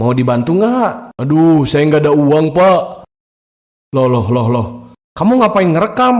Mau dibantu nggak? Aduh, saya nggak ada uang, Pak. Loh. Kamu ngapain ngerekam?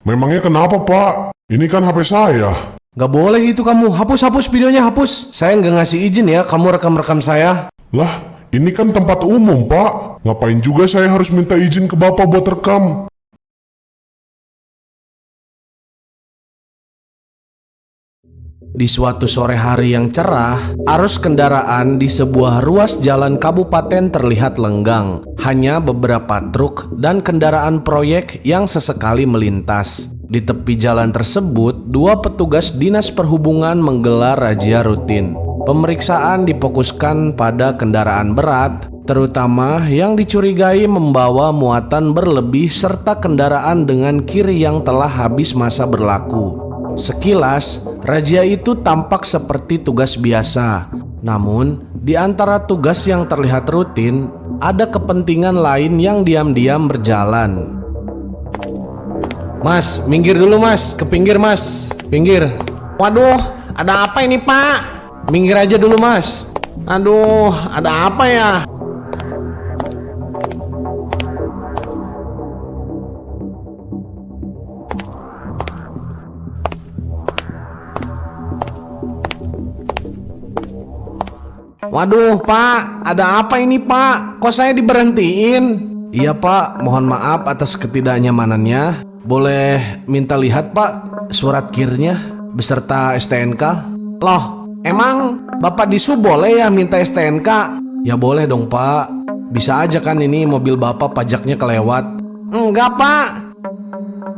Memangnya kenapa, Pak? Ini kan HP saya. Nggak boleh itu kamu. Hapus videonya, hapus. Saya nggak ngasih izin ya kamu rekam-rekam saya. Lah, ini kan tempat umum, Pak. Ngapain juga saya harus minta izin ke Bapak buat rekam? Di suatu sore hari yang cerah, arus kendaraan di sebuah ruas jalan kabupaten terlihat lenggang. Hanya beberapa truk dan kendaraan proyek yang sesekali melintas. Di tepi jalan tersebut, dua petugas dinas perhubungan menggelar razia rutin. Pemeriksaan difokuskan pada kendaraan berat, terutama yang dicurigai membawa muatan berlebih serta kendaraan dengan kiri yang telah habis masa berlaku. Sekilas, razia itu tampak seperti tugas biasa. Namun, di antara tugas yang terlihat rutin, ada kepentingan lain yang diam-diam berjalan. Mas, minggir dulu mas, ke pinggir mas, pinggir. Waduh, ada apa ini pak? Minggir aja dulu mas. Aduh, ada apa ya? Waduh pak, ada apa ini pak? Kok saya diberhentiin? Iya pak, mohon maaf atas ketidaknyamanannya. Boleh minta lihat pak surat kirnya beserta STNK? Loh, emang bapak disub boleh ya minta STNK? Ya boleh dong pak. Bisa aja kan ini mobil bapak pajaknya kelewat. Enggak pak.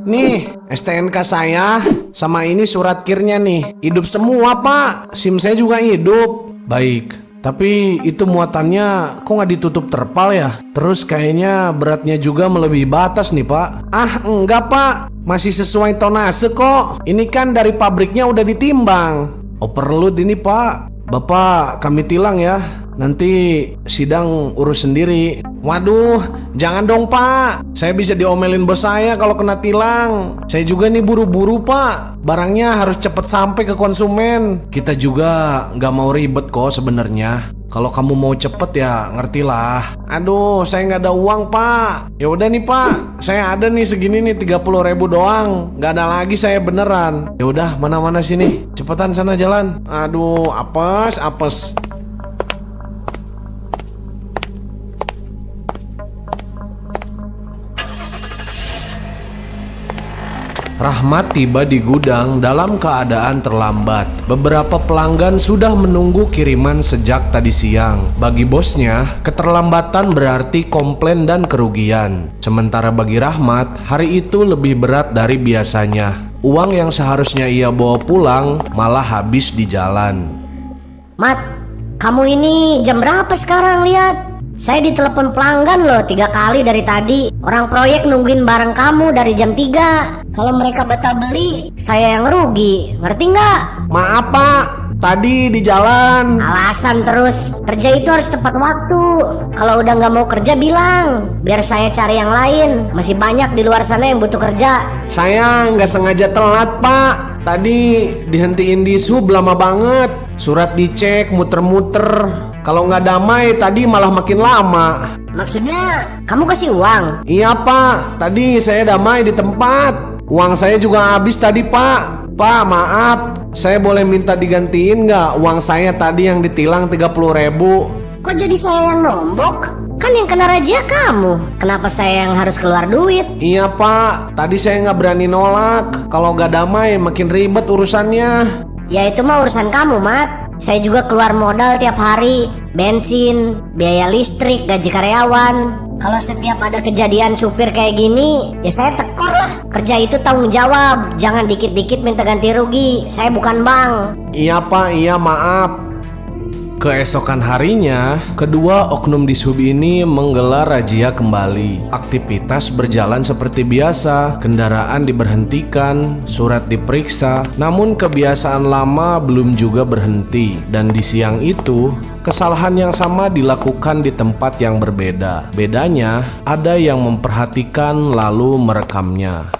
Nih, STNK saya sama ini surat kirnya nih. Hidup semua pak. SIM saya juga hidup. Baik, tapi itu muatannya kok nggak ditutup terpal ya? Terus kayaknya beratnya juga melebihi batas nih pak. Ah enggak pak, masih sesuai tonase kok. Ini kan dari pabriknya udah ditimbang. Overload ini pak. Bapak kami tilang ya. Nanti sidang urus sendiri. Waduh, jangan dong pak. Saya bisa diomelin bos saya kalau kena tilang. Saya juga nih buru-buru pak. Barangnya harus cepet sampai ke konsumen. Kita juga nggak mau ribet kok sebenarnya. Kalau kamu mau cepet ya ngertilah. Aduh, saya nggak ada uang pak. Ya udah nih pak, saya ada nih segini nih 30.000 doang. Nggak ada lagi saya beneran. Ya udah mana-mana sini. Cepetan sana jalan. Aduh, apes. Rahmat tiba di gudang dalam keadaan terlambat. Beberapa pelanggan sudah menunggu kiriman sejak tadi siang. Bagi bosnya, keterlambatan berarti komplain dan kerugian. Sementara bagi Rahmat, hari itu lebih berat dari biasanya. Uang yang seharusnya ia bawa pulang malah habis di jalan. Mat, kamu ini jam berapa sekarang lihat? Saya ditelepon pelanggan loh 3 kali dari tadi. Orang proyek nungguin barang kamu dari jam 3. Kalau mereka batal beli, saya yang rugi. Ngerti nggak? Maaf pak, tadi di jalan. Alasan terus. Kerja itu harus tepat waktu. Kalau udah nggak mau kerja bilang, biar saya cari yang lain. Masih banyak di luar sana yang butuh kerja. Saya nggak sengaja telat pak. Tadi dihentiin di sub lama banget. Surat dicek muter-muter. Kalau nggak damai tadi malah makin lama. Maksudnya kamu kasih uang? Iya pak, tadi saya damai di tempat. Uang saya juga habis tadi pak. Pak maaf, saya boleh minta digantiin nggak uang saya tadi yang ditilang 30.000? Kok jadi saya yang nombok? Kan yang kena razia kamu. Kenapa saya yang harus keluar duit? Iya pak, tadi saya nggak berani nolak. Kalau nggak damai makin ribet urusannya. Ya itu mah urusan kamu Mat. Saya juga keluar modal tiap hari. Bensin, biaya listrik, gaji karyawan. Kalau setiap ada kejadian supir kayak gini, ya saya tekor lah. Kerja itu tanggung jawab. Jangan dikit-dikit minta ganti rugi. Saya bukan bank. Iya pak, iya maaf. Keesokan harinya, kedua oknum di sub ini menggelar razia kembali. Aktivitas berjalan seperti biasa, kendaraan diberhentikan, surat diperiksa, namun kebiasaan lama belum juga berhenti. Dan di siang itu, kesalahan yang sama dilakukan di tempat yang berbeda. Bedanya, ada yang memperhatikan lalu merekamnya.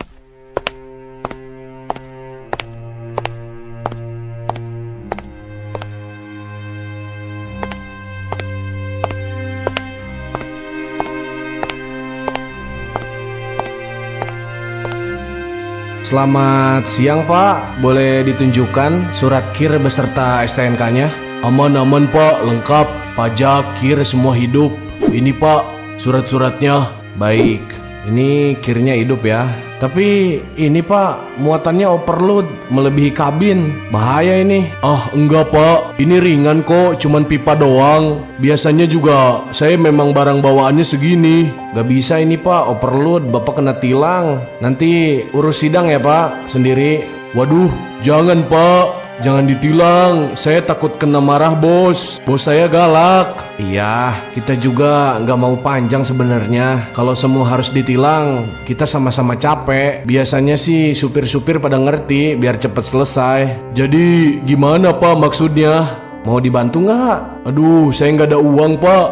Selamat siang Pak, boleh ditunjukkan surat KIR beserta STNK-nya? Aman-aman Pak, lengkap, pajak, KIR semua hidup. Ini Pak, surat-suratnya. Baik, ini KIR-nya hidup ya. Tapi ini Pak, muatannya overload, melebihi kabin. Bahaya ini. Ah enggak Pak, ini ringan kok, cuman pipa doang. Biasanya juga saya memang barang bawaannya segini. Gak bisa ini Pak, overload, Bapak kena tilang. Nanti urus sidang ya Pak, sendiri. Waduh, jangan Pak. Jangan ditilang, saya takut kena marah bos. Bos saya galak. Iya, kita juga nggak mau panjang sebenarnya. Kalau semua harus ditilang, kita sama-sama capek. Biasanya sih supir-supir pada ngerti biar cepet selesai. Jadi gimana Pak maksudnya? Mau dibantu nggak? Aduh, saya nggak ada uang Pak.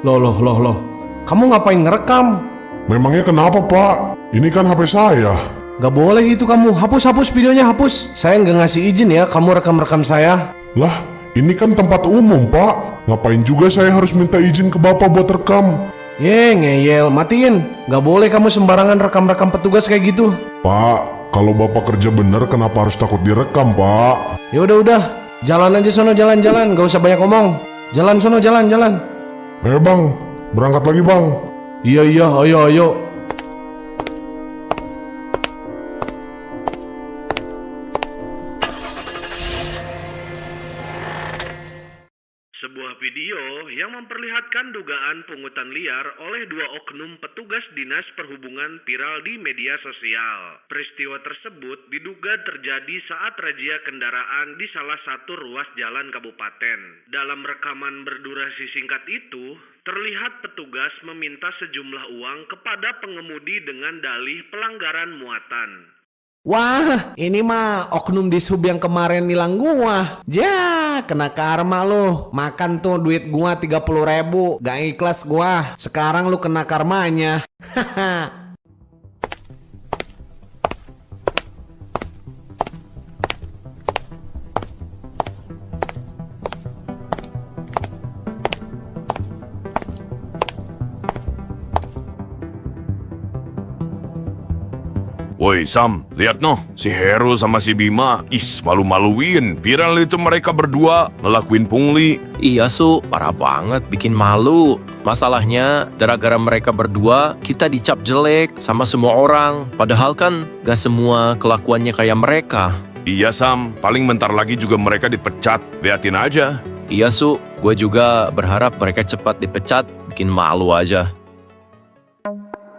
Loh. Kamu ngapain ngerekam? Memangnya kenapa Pak? Ini kan HP saya. Gak boleh itu kamu, hapus videonya, hapus. Saya nggak ngasih izin ya kamu rekam-rekam saya. Lah, ini kan tempat umum Pak. Ngapain juga saya harus minta izin ke Bapak buat rekam? Ngeyel, matiin. Gak boleh kamu sembarangan rekam-rekam petugas kayak gitu. Pak, kalau Bapak kerja bener kenapa harus takut direkam Pak? Ya udah, jalan aja sono, jalan-jalan, gak usah banyak ngomong. Jalan sono, jalan. Bang, berangkat lagi Bang. Iya, ayo. Sebuah video yang memperlihatkan dugaan pungutan liar oleh dua oknum petugas dinas perhubungan viral di media sosial. Peristiwa tersebut diduga terjadi saat razia kendaraan di salah satu ruas jalan kabupaten. Dalam rekaman berdurasi singkat itu, terlihat petugas meminta sejumlah uang kepada pengemudi dengan dalih pelanggaran muatan. Wah, ini mah oknum di sub yang kemarin nilang gua. Ya, kena karma lu. Makan tuh duit gua 30.000. Gak ikhlas gua. Sekarang lu kena karmanya. Haha. Woi Sam, lihat noh, si Hero sama si Bima, malu-maluin. Viral itu mereka berdua ngelakuin pungli. Iya Su, parah banget, bikin malu. Masalahnya, gara-gara mereka berdua, kita dicap jelek sama semua orang. Padahal kan gak semua kelakuannya kayak mereka. Iya Sam, paling bentar lagi juga mereka dipecat. Liatin aja. Iya Su, gue juga berharap mereka cepat dipecat, bikin malu aja.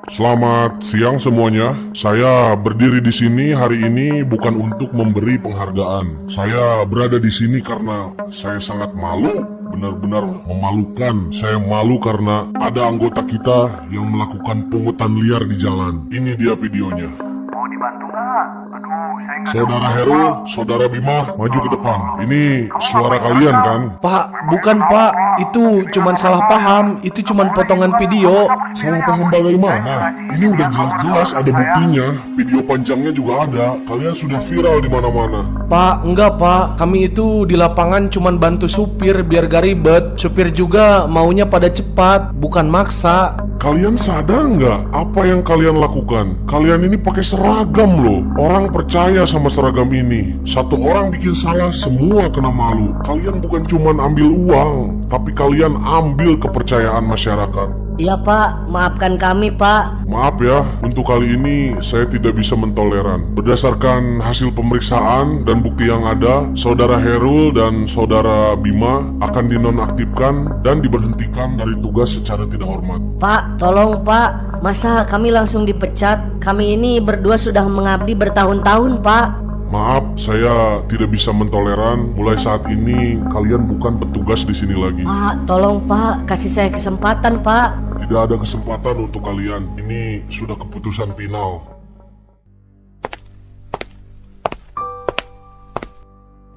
Selamat siang semuanya. Saya berdiri di sini hari ini bukan untuk memberi penghargaan. Saya berada di sini karena saya sangat malu, benar-benar memalukan. Saya malu karena ada anggota kita yang melakukan pungutan liar di jalan. Ini dia videonya. Mau dibantu nggak? Aduh, saya nggak. Saudara Heru, Saudara Bima, maju ke depan. Ini suara kalian kan? Pak, bukan Pak. Itu cuman salah paham. Itu cuman potongan video. Salah paham bagaimana? Ini udah jelas-jelas ada buktinya. Video panjangnya juga ada. Kalian sudah viral di mana-mana. Pak, enggak Pak. Kami itu di lapangan cuman bantu supir biar gak ribet. Supir juga maunya pada cepat, bukan maksa. Kalian sadar nggak apa yang kalian lakukan? Kalian ini pakai seragam loh. Orang percaya sama seragam ini. Satu orang bikin salah, semua kena malu. Kalian bukan cuman ambil uang, tapi kalian ambil kepercayaan masyarakat. Iya Pak, maafkan kami Pak. Maaf ya, untuk kali ini saya tidak bisa mentoleran. Berdasarkan hasil pemeriksaan dan bukti yang ada, Saudara Herul dan Saudara Bima akan dinonaktifkan dan diberhentikan dari tugas secara tidak hormat. Pak, tolong Pak. Masa kami langsung dipecat? Kami ini berdua sudah mengabdi bertahun-tahun Pak. Maaf, saya tidak bisa mentoleran. Mulai saat ini kalian bukan petugas di sini lagi. Pak, tolong Pak, kasih saya kesempatan Pak. Tidak ada kesempatan untuk kalian. Ini sudah keputusan final.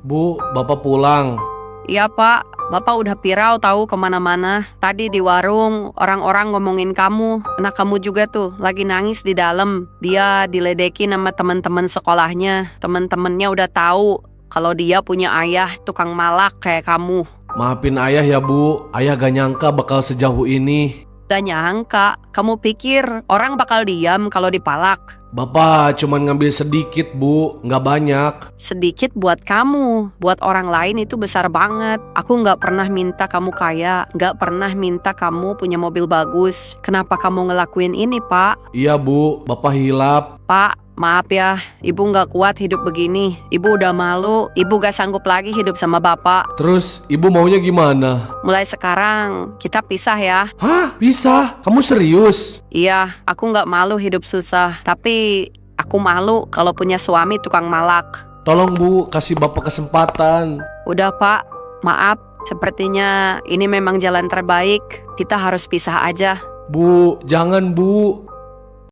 Bu, Bapak pulang. Iya Pak, Bapak udah viral tahu kemana-mana. Tadi di warung, orang-orang ngomongin kamu. Anak kamu juga tuh, lagi nangis di dalam. Dia diledekin sama teman-teman sekolahnya. Teman-temannya udah tahu kalau dia punya ayah tukang malak kayak kamu. Maafin ayah ya Bu. Ayah gak nyangka bakal sejauh ini. Gak nyangka, kamu pikir orang bakal diam kalau dipalak? Bapak cuman ngambil sedikit bu, nggak banyak. Sedikit buat kamu, buat orang lain itu besar banget. Aku nggak pernah minta kamu kaya, nggak pernah minta kamu punya mobil bagus. Kenapa kamu ngelakuin ini, Pak? Iya bu, bapak hilap. Pak, maaf ya, ibu nggak kuat hidup begini. Ibu udah malu, ibu gak sanggup lagi hidup sama bapak. Terus ibu maunya gimana? Mulai sekarang, kita pisah ya. Hah? Bisa? Kamu serius? Iya, aku nggak malu hidup susah, tapi aku malu kalau punya suami tukang malak. Tolong bu, kasih bapak kesempatan. Udah Pak, maaf, sepertinya ini memang jalan terbaik. Kita harus pisah aja. Bu, jangan bu.